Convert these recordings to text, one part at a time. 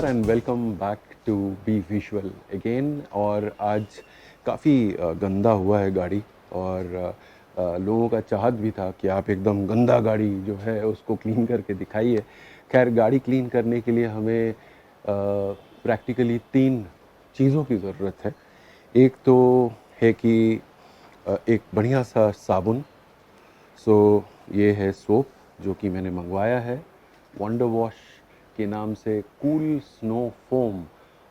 And welcome back to be visual again. और आज काफ़ी गंदा हुआ है गाड़ी, और लोगों का चाहत भी था कि आप एकदम गंदा गाड़ी जो है उसको क्लीन करके दिखाइए। खैर, गाड़ी क्लीन करने के लिए हमें प्रैक्टिकली तीन चीज़ों की ज़रूरत है। एक तो है कि एक बढ़िया सा साबुन। ये है सोप जो कि मैंने मंगवाया है वंडर वॉश के नाम से। कूल स्नो फोम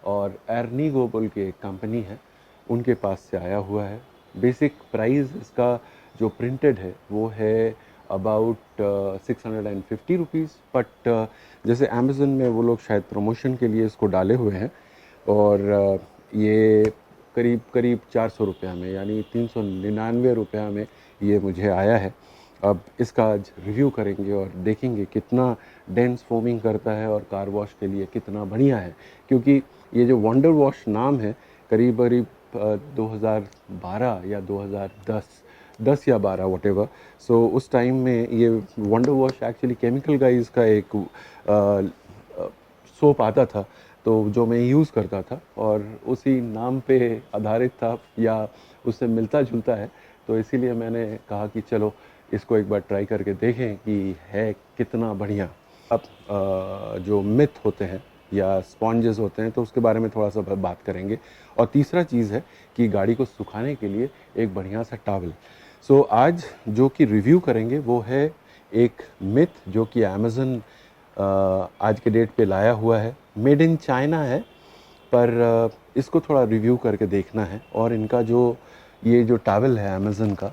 और एर्नीगो बोल के एक कंपनी है, उनके पास से आया हुआ है। बेसिक प्राइस इसका जो प्रिंटेड है वो है अबाउट 650 रुपीज़, बट जैसे अमेज़न में वो लोग शायद प्रमोशन के लिए इसको डाले हुए हैं, और ये करीब करीब 400 रुपया में, यानी 399 रुपया में ये मुझे आया है। अब इसका आज रिव्यू करेंगे और देखेंगे कितना डेंस फोमिंग करता है और कार वॉश के लिए कितना बढ़िया है। क्योंकि ये जो वंडर वॉश नाम है, करीब करीब 2012 या 2010 या 12 वटेवर, सो उस टाइम में ये wonder wash actually chemical guys का एक सोप आता था, तो जो मैं यूज़ करता था और उसी नाम पे आधारित था या उससे मिलता जुलता है, तो इसीलिए मैंने कहा कि चलो इसको एक बार ट्राई करके देखें कि है कितना बढ़िया। अब जो मिथ होते हैं या स्पॉन्जेस होते हैं, तो उसके बारे में थोड़ा सा बात करेंगे। और तीसरा चीज़ है कि गाड़ी को सुखाने के लिए एक बढ़िया सा टॉवल। आज जो कि रिव्यू करेंगे वो है एक मिथ जो कि अमेज़न आज के डेट पे लाया हुआ है। मेड इन चाइना है, पर इसको थोड़ा रिव्यू करके देखना है। और इनका जो ये जो टॉवल है अमेज़न का,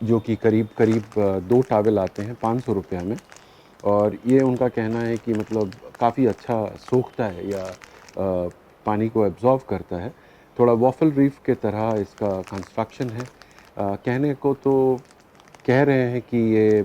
जो कि करीब करीब 2 टॉवल आते हैं 500 रुपया में, और ये उनका कहना है कि मतलब काफ़ी अच्छा सोखता है या पानी को एब्जॉर्व करता है। थोड़ा वॉफल रीफ के तरह इसका कंस्ट्रक्शन है। कहने को तो कह रहे हैं कि ये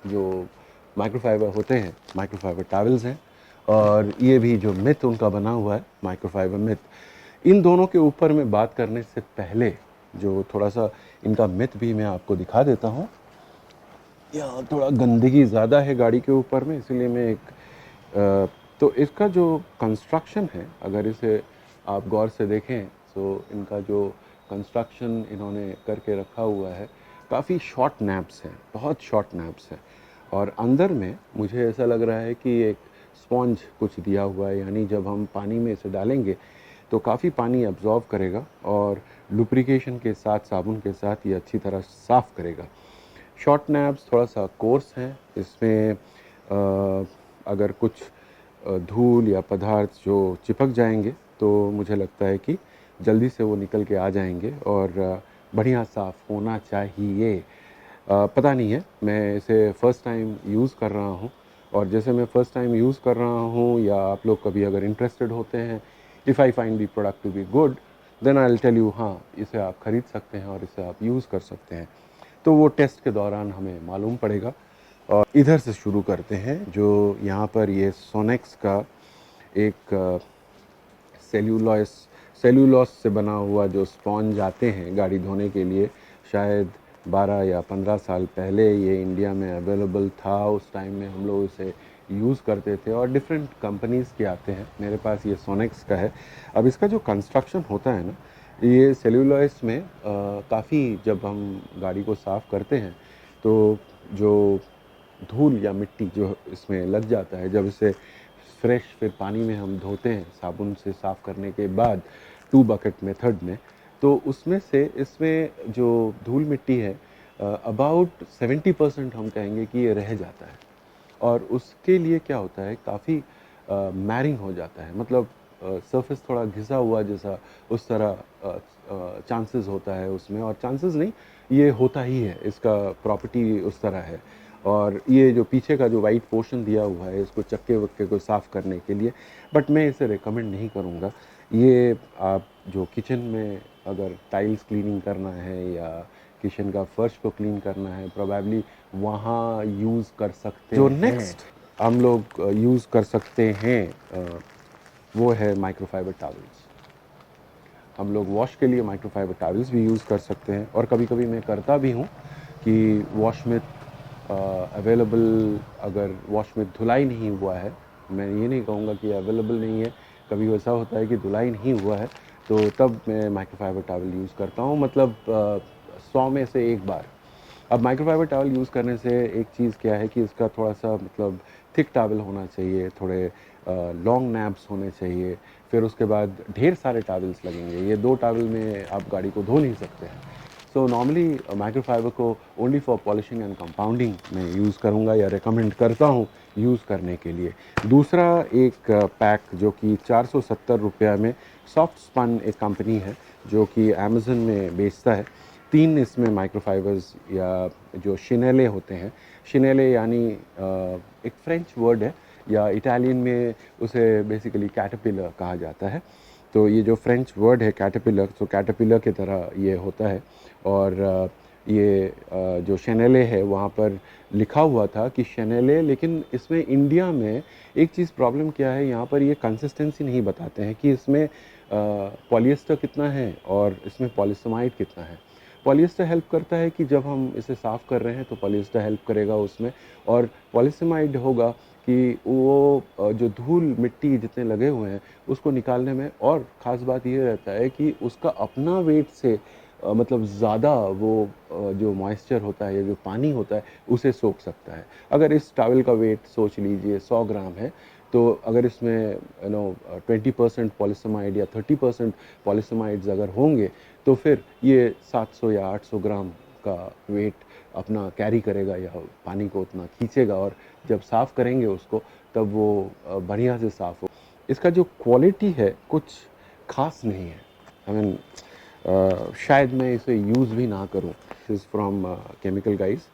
जो माइक्रोफाइबर होते हैं, माइक्रोफाइबर टॉवल्स हैं, और ये भी जो मिथ उनका बना हुआ है माइक्रोफाइबर मिथ। इन दोनों के ऊपर मैं बात करने से पहले जो थोड़ा सा इनका मिथ भी मैं आपको दिखा देता हूँ। यहाँ थोड़ा गंदगी ज़्यादा है गाड़ी के ऊपर में, इसलिए मैं तो इसका जो कंस्ट्रक्शन है, अगर इसे आप गौर से देखें तो इनका जो कंस्ट्रक्शन इन्होंने करके रखा हुआ है, काफ़ी शॉर्ट नैप्स हैं, बहुत शॉर्ट नैप्स हैं। और अंदर में मुझे ऐसा लग रहा है कि एक स्पॉन्ज कुछ दिया हुआ है, यानी जब हम पानी में इसे डालेंगे तो काफ़ी पानी एब्जॉर्व करेगा और लुब्रिकेशन के साथ, साबुन के साथ ये अच्छी तरह साफ़ करेगा। शॉर्ट नैप्स थोड़ा सा कोर्स हैं, इसमें अगर कुछ धूल या पदार्थ जो चिपक जाएंगे तो मुझे लगता है कि जल्दी से वो निकल के आ जाएंगे और बढ़िया साफ़ होना चाहिए। पता नहीं है, मैं इसे फ़र्स्ट टाइम यूज़ कर रहा हूँ, और जैसे मैं फ़र्स्ट टाइम यूज़ कर रहा हूँ, या आप लोग कभी अगर इंटरेस्टेड होते हैं, if I find the product to be good, then I will tell you, हाँ इसे आप ख़रीद सकते हैं और इसे आप यूज़ कर सकते हैं। तो वो टेस्ट के दौरान हमें मालूम पड़ेगा। और इधर से शुरू करते हैं। जो यहाँ पर ये सोनेक्स का एक सेल्यूलॉस सेल्यूलॉस से बना हुआ जो स्पॉन्ज आते हैं गाड़ी धोने के लिए, शायद 12 या 15 साल पहले ये इंडिया में अवेलेबल था। उस टाइम में हम लोग इसे यूज़ करते थे, और डिफरेंट कंपनीज़ के आते हैं। मेरे पास ये सोनेक्स का है। अब इसका जो कंस्ट्रक्शन होता है ना, ये सेल्यूलॉइस में काफ़ी, जब हम गाड़ी को साफ़ करते हैं तो जो धूल या मिट्टी जो इसमें लग जाता है, जब इसे फ्रेश फिर पानी में हम धोते हैं साबुन से साफ़ करने के बाद 2 बकेट मेथड में, तो उसमें से इसमें जो धूल मिट्टी है अबाउट 70% हम कहेंगे कि ये रह जाता है। और उसके लिए क्या होता है, काफ़ी मैरिंग हो जाता है, मतलब सरफेस थोड़ा घिसा हुआ जैसा, उस तरह चांसेस होता है उसमें। और चांसेस नहीं, ये होता ही है, इसका प्रॉपर्टी उस तरह है। और ये जो पीछे का जो वाइट पोर्शन दिया हुआ है इसको चक्के वक्के को साफ़ करने के लिए, बट मैं इसे रिकमेंड नहीं करूँगा। ये आप जो किचन में अगर टाइल्स क्लीनिंग करना है या किचन का फर्श को क्लीन करना है, प्रोबेबली वहाँ यूज़ कर सकते हैं। जो नेक्स्ट हम लोग यूज़ कर सकते हैं वो है माइक्रोफाइबर टॉवल्स। हम लोग वॉश के लिए माइक्रोफाइबर टॉवल्स भी यूज़ कर सकते हैं, और कभी कभी मैं करता भी हूँ कि वॉश में अवेलेबल, अगर वॉश में धुलाई नहीं हुआ है मैं ये नहीं कहूँगा कि अवेलेबल नहीं है, कभी वैसा होता है कि धुलाई नहीं हुआ है तो तब मैं माइक्रोफाइबर टॉवल यूज़ करता हूँ, मतलब 100 में से एक बार। अब माइक्रोफाइबर टॉवल यूज़ करने से एक चीज़ क्या है कि इसका थोड़ा सा मतलब थिक टॉवल होना चाहिए, थोड़े लॉन्ग नैप्स होने चाहिए, फिर उसके बाद ढेर सारे टॉवल्स लगेंगे, ये 2 टॉवल में आप गाड़ी को धो नहीं सकते हैं। सो नॉर्मली माइक्रोफाइबर को only for polishing and compounding मैं यूज़ करूँगा या रिकमेंड करता हूँ यूज़ करने के लिए। दूसरा एक पैक जो कि 470 रुपया में सॉफ्ट स्पन एक कंपनी है जो कि अमेज़न में बेचता है। 3 इसमें माइक्रोफाइबर्स या जो शिनेले होते हैं, शिनेले यानी एक फ्रेंच वर्ड है या इटालियन में उसे बेसिकली कैटरपिलर कहा जाता है। तो ये जो फ्रेंच वर्ड है कैटरपिलर, तो कैटरपिलर की तरह ये होता है। और ये जो शनेले है वहाँ पर लिखा हुआ था कि शनेले, लेकिन इसमें इंडिया में एक चीज़ प्रॉब्लम क्या है, यहाँ पर ये कंसिस्टेंसी नहीं बताते हैं कि इसमें पॉलिएस्टर कितना है और इसमें पॉलिसमाइड कितना है। पॉलिएस्टर हेल्प करता है कि जब हम इसे साफ़ कर रहे हैं तो पॉलिएस्टर हेल्प करेगा उसमें, और पॉलिसमाइड होगा कि वो जो धूल मिट्टी जितने लगे हुए हैं उसको निकालने में, और ख़ास बात ये रहता है कि उसका अपना वेट से मतलब ज़्यादा वो जो मॉइस्चर होता है या जो पानी होता है उसे सोख सकता है। अगर इस टॉवल का वेट सोच लीजिए 100 ग्राम है, तो अगर इसमें 20% पॉलिसमाइड या 30% पॉलिसमाइड्स अगर होंगे तो फिर ये 700 या 800 ग्राम का वेट अपना कैरी करेगा या पानी को उतना खींचेगा, और जब साफ़ करेंगे उसको तब वो बढ़िया से साफ़ हो। इसका जो क्वालिटी है कुछ ख़ास नहीं है, आई मीन शायद मैं इसे यूज़ भी ना करूं। This is from chemical guys.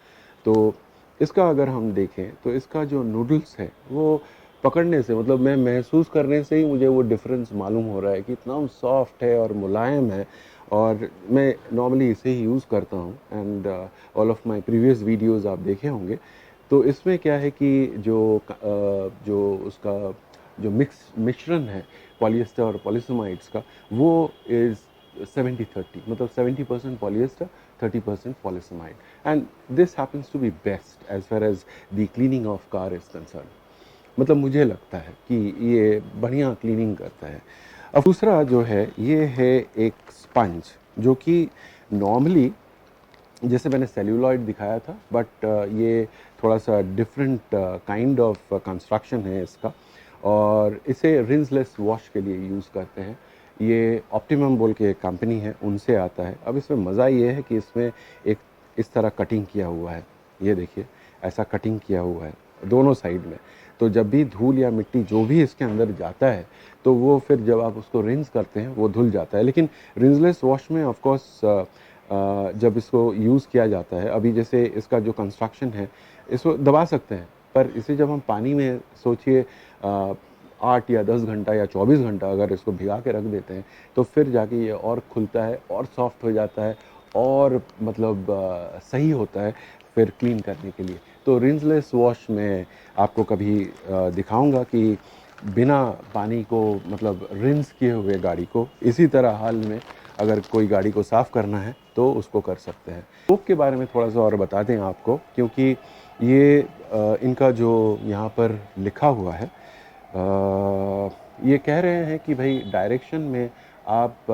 तो इसका अगर हम देखें तो इसका जो नूडल्स है वो पकड़ने से, मतलब मैं महसूस करने से ही मुझे वो डिफरेंस मालूम हो रहा है कि इतना सॉफ्ट है और मुलायम है। और मैं नॉर्मली इसे ही यूज़ करता हूँ, and all of my previous videos आप देखे होंगे। तो इसमें क्या है कि जो उसका जो मिश्रण है पॉलिएस्टर और पॉलिसमाइड्स का, वो इज़ 70-30, मतलब 70% polyester, 30% polyamide, and this happens to be best as far as the cleaning of car is concerned. मतलब मुझे लगता है कि ये बढ़िया क्लीनिंग करता है। अब दूसरा जो है ये है एक स्पंज, जो कि नॉर्मली जैसे मैंने सेल्यूलॉइड दिखाया था, बट ये थोड़ा सा डिफरेंट काइंड ऑफ कंस्ट्रक्शन है इसका, और इसे रिंसलेस वॉश के लिए यूज़ करते हैं। ये ऑप्टिमम बोल के एक कंपनी है, उनसे आता है। अब इसमें मज़ा ये है कि इसमें एक इस तरह कटिंग किया हुआ है, ये देखिए ऐसा कटिंग किया हुआ है दोनों साइड में। तो जब भी धूल या मिट्टी जो भी इसके अंदर जाता है तो वो फिर जब आप उसको रिंस करते हैं वो धुल जाता है। लेकिन रिंसलेस वॉश में ऑफ कोर्स जब इसको यूज़ किया जाता है, अभी जैसे इसका जो कंस्ट्रक्शन है इसको दबा सकते हैं, पर इसे जब हम पानी में सोचिए 8 या 10 घंटा या 24 घंटा अगर इसको भिगा के रख देते हैं तो फिर जाके ये और खुलता है और सॉफ्ट हो जाता है, और मतलब सही होता है फिर क्लीन करने के लिए। तो रिंसलेस वॉश में आपको कभी दिखाऊंगा कि बिना पानी को मतलब रिंस किए हुए गाड़ी को इसी तरह हाल में अगर कोई गाड़ी को साफ़ करना है तो उसको कर सकते हैं। सोप के बारे में थोड़ा सा और बता दें आपको, क्योंकि ये इनका जो यहाँ पर लिखा हुआ है, ये कह रहे हैं कि भाई डायरेक्शन में आप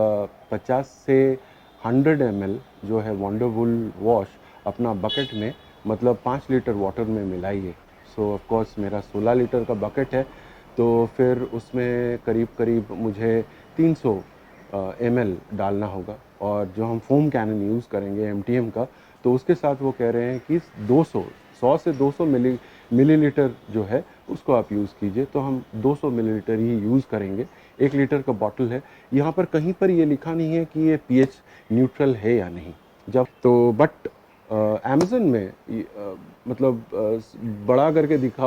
50 से 100 ml जो है वंडरवुल वॉश अपना बकेट में, मतलब 5 लीटर वाटर में मिलाइए। सो ऑफ कोर्स मेरा 16 लीटर का बकेट है, तो फिर उसमें करीब करीब मुझे 300 ml डालना होगा। और जो हम फोम कैनन यूज़ करेंगे MTM का, तो उसके साथ वो कह रहे हैं कि 100 से 200 मिलीलीटर जो है उसको आप यूज़ कीजिए। तो हम 200 मिलीलीटर ही यूज़ करेंगे। 1 लीटर का बॉटल है। यहाँ पर कहीं पर ये लिखा नहीं है कि ये pH न्यूट्रल है या नहीं। जब तो बट अमेज़न में मतलब बड़ा करके लिखा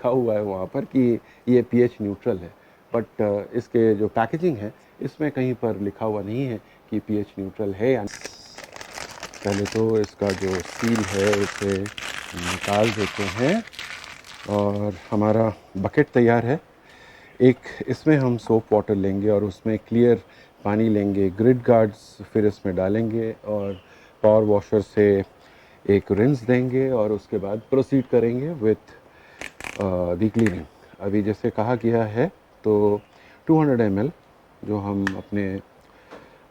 हुआ है वहाँ पर कि ये pH न्यूट्रल है, बट इसके जो पैकेजिंग है इसमें कहीं पर लिखा हुआ नहीं है कि pH न्यूट्रल है या नहीं। पहले तो इसका जो सील है उसे निकाल देते हैं, और हमारा बकेट तैयार है। एक इसमें हम सोप वाटर लेंगे और उसमें क्लियर पानी लेंगे, ग्रिड गार्ड्स फिर इसमें डालेंगे, और पावर वॉशर से एक रिंस देंगे, और उसके बाद प्रोसीड करेंगे विथ द क्लीनिंग। अभी जैसे कहा गया है तो 200 ml जो हम अपने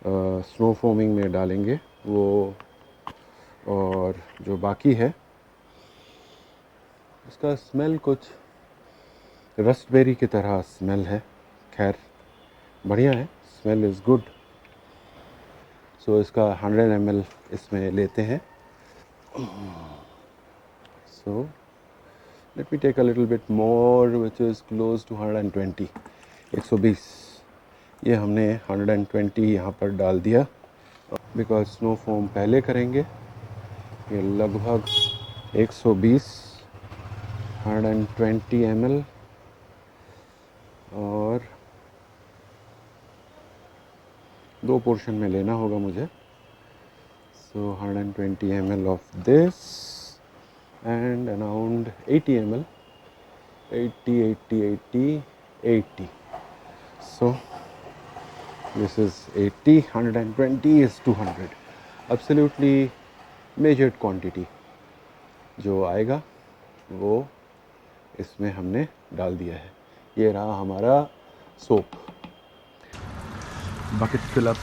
स्नो फोमिंग में डालेंगे वो, और जो बाकी है इसका स्मेल कुछ रस्टबेरी की तरह स्मेल है। खैर बढ़िया है, स्मेल इज़ गुड। सो इसका 100 ml इसमें लेते हैं। So let me take a little bit more which is close to 120, 120। ये हमने 120 यहाँ पर डाल दिया बिकॉज स्नो फोम पहले करेंगे। ये लगभग 120 120 ml और 2 पोर्शन में लेना होगा मुझे। सो 120 ml of this and around 80 ml, 80 80 80 80। So this is 80, 120 is 200, absolutely measured quantity जो आएगा वो इसमें हमने डाल दिया है। ये रहा हमारा सोप। बकेट फिलअप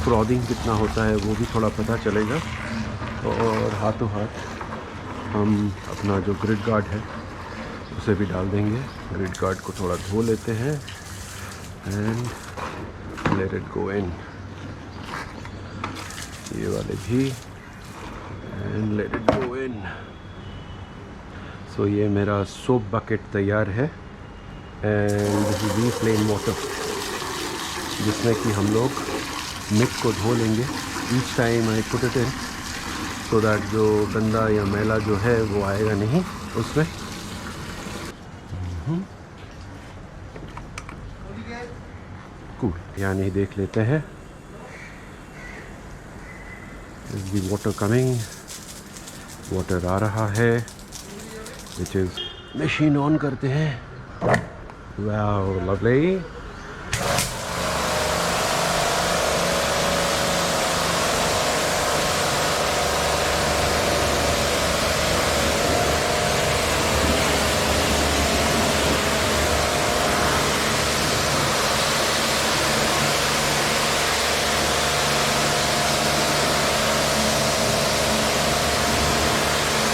फ्रॉदिंग कितना होता है वो भी थोड़ा पता चलेगा, और हाथों हाथ हम अपना जो ग्रिड गार्ड है उसे भी डाल देंगे। ग्रिड गार्ड को थोड़ा धो लेते हैं and let it go in, ये वाले भी and let it go in। so ये मेरा सोप बकेट तैयार है and this is the plain water जिसमें कि हम लोग मिक को धो लेंगे। each time I put it in so that जो गंदा या मैला जो है वो आएगा नहीं उसमें। यानी देख लेते हैं। दी वाटर कमिंग, वाटर आ रहा है विच इज, मशीन ऑन करते हैं। Wow lovely.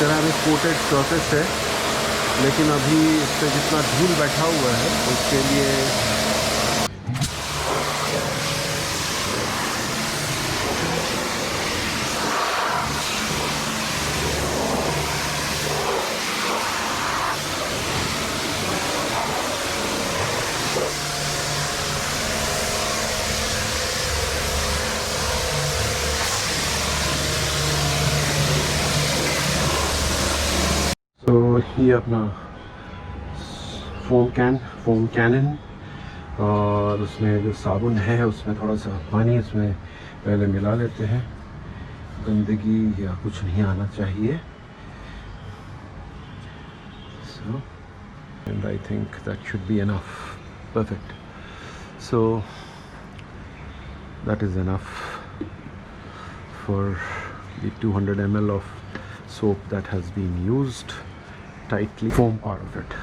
Ceramic coated surface है, लेकिन अभी इस पर जितना धूल बैठा हुआ है उसके लिए ये अपना फोम कैनन, और उसमें जो साबुन है उसमें थोड़ा सा पानी इसमें पहले मिला लेते हैं। गंदगी या कुछ नहीं आना चाहिए। So and I think that should be enough. Perfect. So that is enough for the 200 ml of soap that has been used. Tightly foam part of it.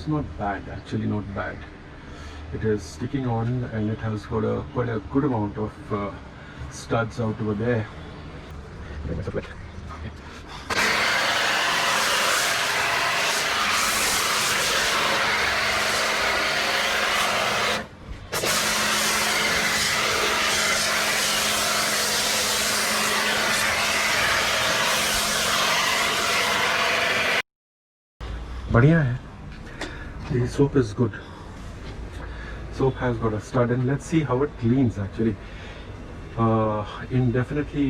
Not bad, actually not bad. It is sticking on and it has got quite a good amount of studs out over there. बढ़िया है। The soap is good. Soap has got a stud, and let's see how it cleans actually. Indefinitely,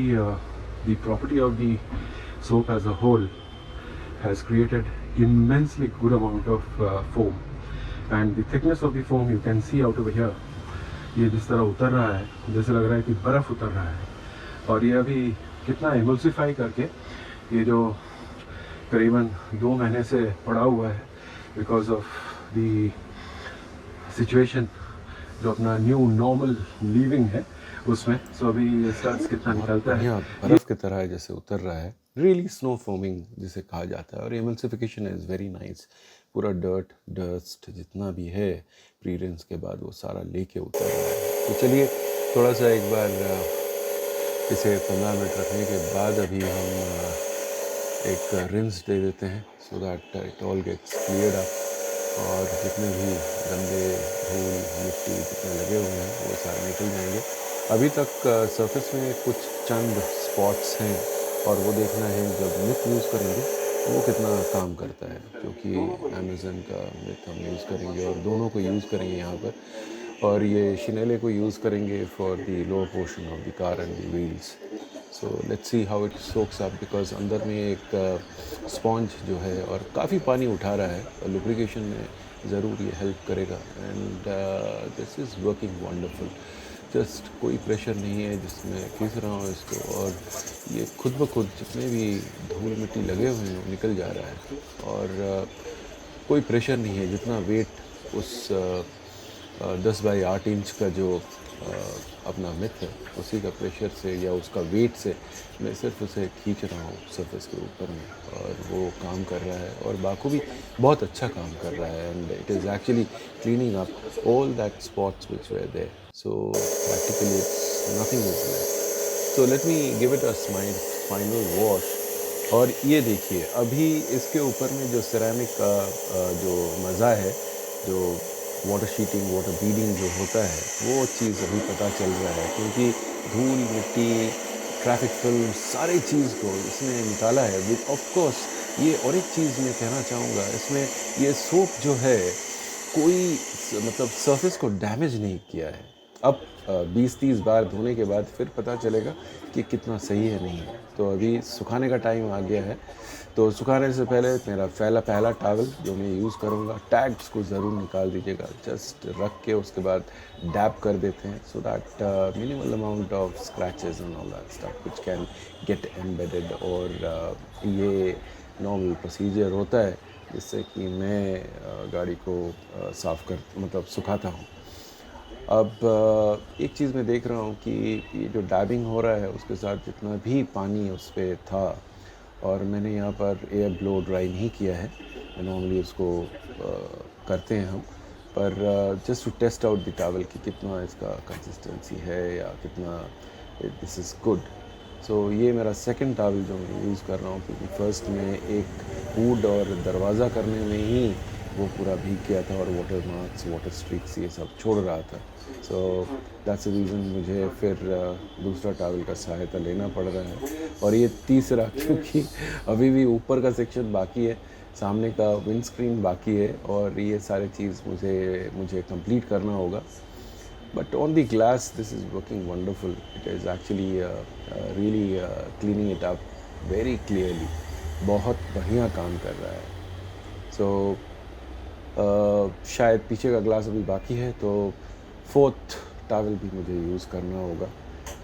the property of the soap as a whole has created immensely good amount of foam, and the thickness of the foam you can see out over here. ये जिस तरह उतर रहा है जैसे लग रहा है कि बर्फ़ उतर रहा है। और ये अभी कितना इमल्सिफाई करके ये जो करीबन 2 महीने से पड़ा हुआ है बिकॉज ऑफ द सिचुएशन, जो अपना न्यू नॉर्मल लिविंग है उसमें। सो अभी ये स्टड्स कितना निकलता है, बर्फ़ की तरह जैसे उतर रहा है। रियली स्नो फोमिंग जिसे कहा जाता है। और एमल्सिफिकेशन इज़ वेरी नाइस। पूरा डस्ट जितना भी है प्री रिंस के बाद वो सारा लेके उतर रहा है। तो चलिए थोड़ा सा एक बार इसे 15 मिनट रखने के बाद अभी हम एक रिंस दे देते हैं so that it all gets cleared up. और जितने भी गंदे धूल मिट्टी जितने लगे हुए हैं वो सारे निकल जाएंगे। अभी तक सरफेस में कुछ चंद स्पॉट्स हैं और वो देखना है जब मिथ यूज़ करेंगे वो कितना काम करता है, क्योंकि अमेज़न का मिथ हम यूज़ करेंगे और दोनों को यूज़ करेंगे यहाँ पर। और ये शिनेले को यूज़ करेंगे for the lower portion of the car and the wheels. So let's see how it socks up, because अंदर में एक स्पॉन्ज जो है और काफ़ी पानी उठा रहा है और लुब्रिकेशन में ज़रूर ये हेल्प करेगा। And this is working wonderful. Just कोई प्रेशर नहीं है जिसमें खींच रहा हूँ इसको, और ये खुद ब खुद जितने भी धूल मिट्टी लगे हुए हैं वो निकल जा रहा है। और कोई प्रेशर नहीं है। जितना वेट उस 10 बाई 8 इंच का जो अपना मिथ है उसी का प्रेशर से या उसका वेट से मैं सिर्फ उसे खींच रहा हूँ सरफेस के ऊपर में, और वो काम कर रहा है और बाखूबी बहुत अच्छा काम कर रहा है। And it is actually cleaning up all that spots which were there. So practically it's nothing is left. So let me give it a final wash. और ये देखिए अभी इसके ऊपर में जो सिरेमिक का जो मज़ा है, जो वाटर शीटिंग वाटर बीडिंग जो होता है वो चीज़ अभी पता चल रहा है, क्योंकि धूल मिट्टी ट्रैफिक फिल्म सारी चीज़ को इसने निकाला है विद ऑफ कोर्स। ये और एक चीज़ मैं कहना चाहूँगा, इसमें ये सोप जो है कोई मतलब सरफेस को डैमेज नहीं किया है। अब 20-30 बार धोने के बाद फिर पता चलेगा कि कितना सही है नहीं है। तो अभी सुखाने का टाइम आ गया है। तो सुखाने से पहले मेरा पहला टॉवल जो मैं यूज़ करूँगा, टैग्स को ज़रूर निकाल दीजिएगा। जस्ट रख के उसके बाद डैप कर देते हैं so that minimal amount of scratches and all that stuff which can get embedded. और ये नॉर्मल प्रोसीजर होता है जिससे कि मैं गाड़ी को साफ़ कर मतलब सुखाता हूँ। अब एक चीज़ मैं देख रहा हूँ कि ये जो डैबिंग हो रहा है उसके साथ जितना भी पानी उस पर था, और मैंने यहाँ पर एयर ब्लो ड्राई नहीं किया है, नॉर्मली उसको करते हैं हम, पर just to test out the towel कि कितना इसका कंसिस्टेंसी है या कितना दिस इज़ गुड। सो ये मेरा सेकंड टॉवल जो मैं यूज़ कर रहा हूँ, क्योंकि फर्स्ट में एक वुड और दरवाज़ा करने में ही वो पूरा भीग गया था और वाटर मार्क्स वाटर स्ट्रीक्स ये सब छोड़ रहा था। सो दैट्स द रीज़न मुझे फिर दूसरा टॉवल का सहायता लेना पड़ रहा है। और ये तीसरा, क्योंकि अभी भी ऊपर का सेक्शन बाकी है, सामने का विंड स्क्रीन बाकी है, और ये सारी चीज़ मुझे कंप्लीट करना होगा। But on the glass, this is working wonderful. It is actually really cleaning it up very clearly. बहुत बढ़िया काम कर रहा है। So शायद पीछे का ग्लास अभी बाकी है, तो 4th टॉवल भी मुझे यूज़ करना होगा।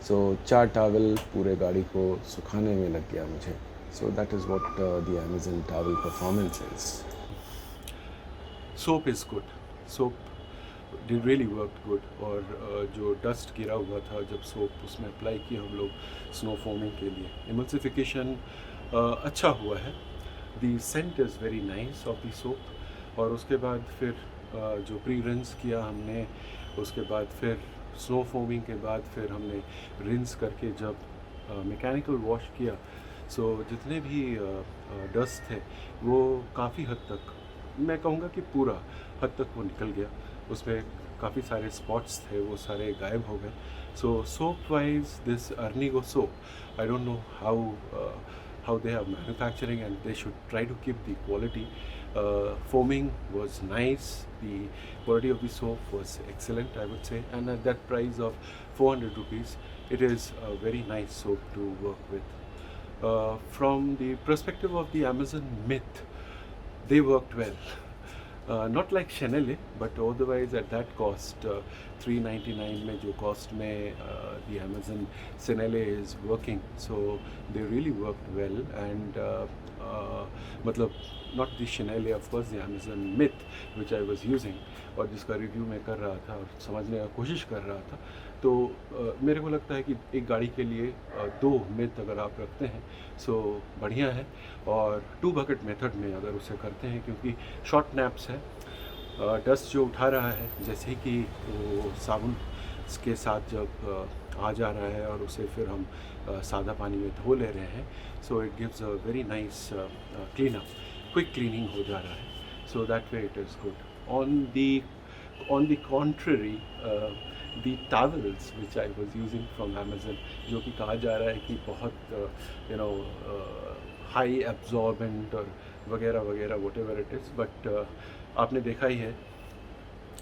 So 4 टॉवल पूरे गाड़ी को सुखाने में लग गया मुझे। So that is what the Amazon towel performance is. Soap is good. Soap did really worked good. और जो डस्ट गिरा हुआ था जब सोप उसमें अप्लाई किया हम लोग स्नो फोमिंग के लिए, इमल्सिफिकेशन अच्छा हुआ है। The scent is very nice of the soap. और उसके बाद फिर जो प्री रिंस किया हमने, उसके बाद फिर स्नो फोमिंग के बाद फिर हमने रिंस करके जब मैकेनिकल वॉश किया, सो जितने भी डस्ट थे वो काफ़ी हद तक, मैं कहूँगा कि पूरा हद तक वो निकल गया। उसमें काफ़ी सारे स्पॉट्स थे वो सारे गायब हो गए। सो सोप वाइज दिस अर्निगो soap, I don't know how they are manufacturing, and they should try to keep the quality. Foaming was nice, the quality of the soap was excellent, I would say, and at that price of 400 rupees it is a very nice soap to work with. From the perspective of the Amazon myth, they worked well. Not like Chanel, but otherwise at that cost 399 में जो cost में the Amazon Chanel is working, so they really work well and मतलब not the Chanel, of course the Amazon Myth which I was using और जिसका review मैं कर रहा था और समझने का कोशिश कर रहा था। तो मेरे को लगता है कि एक गाड़ी के लिए दो मिथ अगर आप रखते हैं सो बढ़िया है, और 2 बकेट मेथड में अगर उसे करते हैं, क्योंकि शॉर्ट नैप्स है, डस्ट जो उठा रहा है जैसे कि वो साबुन के साथ जब आ जा रहा है और उसे फिर हम सादा पानी में धो ले रहे हैं, so it gives a very nice clean up, quick cleaning हो जा रहा है, so that way it is good. On the contrary, the towels which I was using from Amazon, जो कि कहा जा रहा है कि बहुत हाई एब्जॉर्बेंट और वगैरह वगैरह whatever it is, but आपने देखा ही है,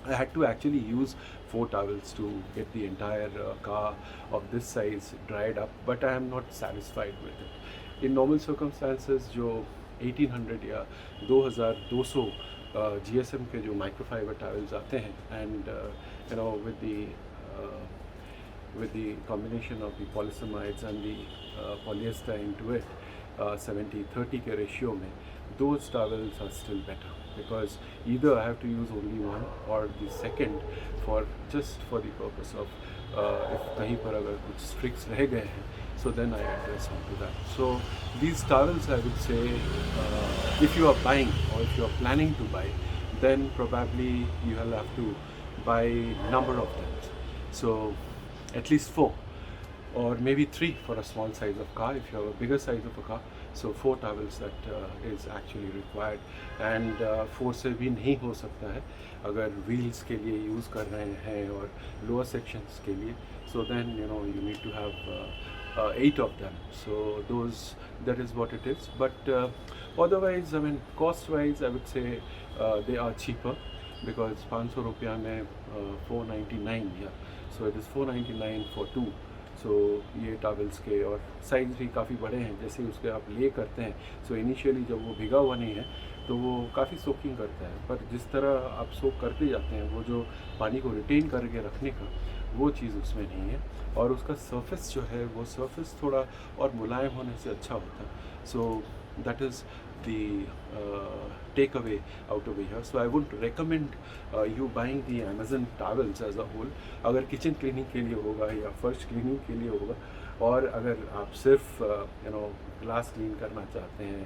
I had to actually use 4 towels to get the entire car of this size dried up, but I am not satisfied with it. In normal circumstances जो 1800 या 2200 GSM के जो microfibre towels आते हैं, and with the combination of the polysamides and the polyester into it, 70-30 के ratio में, those towels are still better, because either I have to use only one or the second for the purpose of if कहीं पर अगर कुछ streaks रह गए हैं, so then I address onto that. So these towels, I would say, if you are buying or if you are planning to buy, then probably you will have to buy number of them. So at least 4 or maybe 3 for a small size of car. If you have a bigger size of a car, so 4 towels that is actually required. And 4 से भी नहीं हो सकता है अगर wheels के लिए use कर रहे हैं और lower sections के लिए, so then you need to have 8 of them. So that is what it is. But otherwise, I mean, cost wise, I would say they are cheaper, because 500 रुपया में 499, yeah, so it is 499 for 2. सो ये towels के और size भी काफ़ी बड़े हैं, जैसे उसके आप ले करते हैं, सो इनिशियली जब वो भिगा हुआ नहीं है तो वो काफ़ी सोकिंग करता है, पर जिस तरह आप सोक करते जाते हैं वो जो पानी को रिटेन करके रखने का वो चीज़ उसमें नहीं है, और उसका सरफेस जो है वो सरफेस थोड़ा और मुलायम होने से अच्छा होता है। So that is the takeaway out over here. So I would recommend you buying the Amazon towels as a whole, अगर किचन क्लीनिंग के लिए होगा या फर्श क्लीनिंग के लिए होगा, और अगर आप सिर्फ ग्लास क्लीन करना चाहते हैं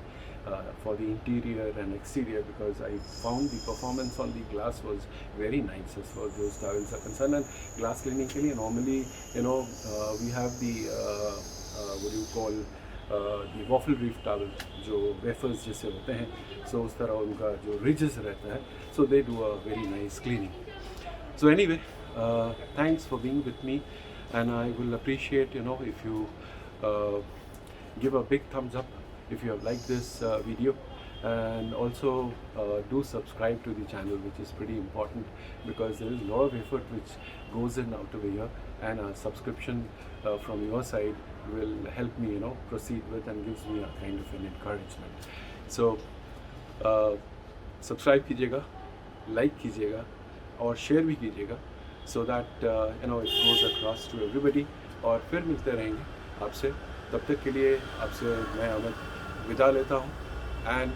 for the interior and exterior, because I found the performance on the glass was very nice as far as those towels are concerned. And glass cleaning के लिए normally we have the what do you call the waffle reef towel, जो wafers जैसे होते हैं, सो उस तरह उनका जो रिजेस रहता है, so they do a very nice cleaning. So anyway, thanks for being with me, and I will appreciate if you give a big thumbs up if you have liked this video, and also do subscribe to the channel, which is pretty important, because there is a lot of effort which goes in out of here, and a subscription from your side will help me proceed with, and gives me a kind of an encouragement. So subscribe कीजिएगा, like कीजिएगा और share भी कीजिएगा, so that it goes across to everybody. और फिर मिलते रहेंगे आपसे, तब तक के लिए आपसे मैं अमित विदा लेता हूँ, and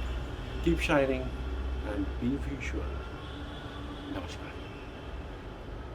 keep shining and be visual. नमस्कार.